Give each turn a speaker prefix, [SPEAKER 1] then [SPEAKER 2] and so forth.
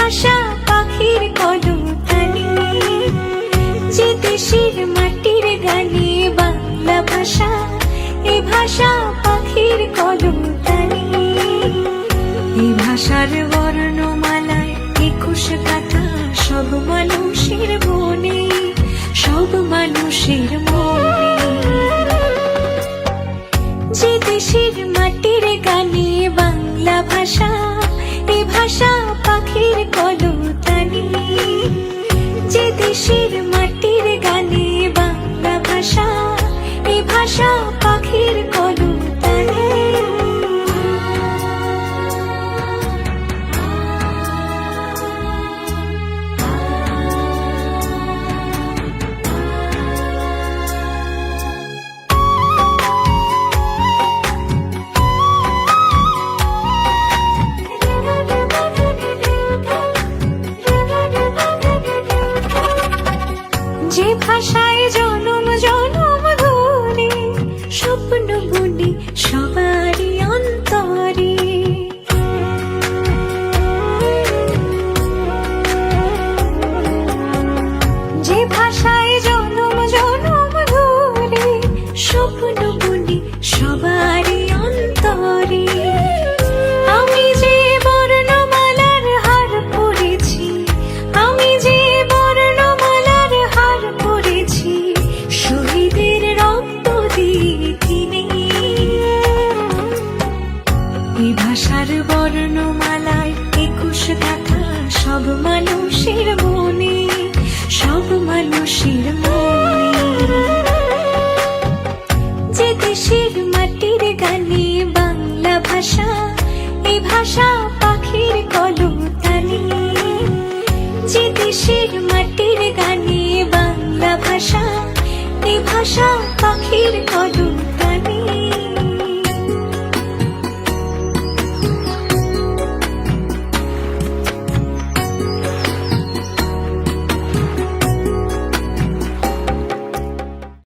[SPEAKER 1] ভাষা পাখির কলতানি, যে দেশের মাটির গানে বাংলা ভাষা, এ ভাষা পাখির কলতানি। এই ভাষার বর্ণমালায় 21 গাথা সব মানুষের মনে, সব মানুষের মনে। যে দেশের মাটির গানে বাংলা ভাষা, এ ভাষা পাখির কলতানি, যে দেশের মাটির গানে বাংলা ভাষা, এ ভাষা পাখির কলতানি। যে ভাষায় জনম জনম ধরে স্বপ্ন বুনি সবারই অন্তরে, যে ভাষায় জনম জনম ধরে স্বপ্ন বুনি সবারই অন্তরে। আমি যে বর্ণমালার হার পড়েছি, আমি যে বর্ণমালার হার পড়েছি, শহীদের রক্ত দিয়ে কিনে। এই ভাষার বর্ণমালায় 21 গাথা সব মানুষের মনে, সব মানুষের মনে। যে দেশের মাটির গানে বাংলা ভাষা, এই ভাষা পাখির কলতানি, যে দেশের মাটির গানে বাংলা ভাষা, এই ভাষা পাখির কলতানি।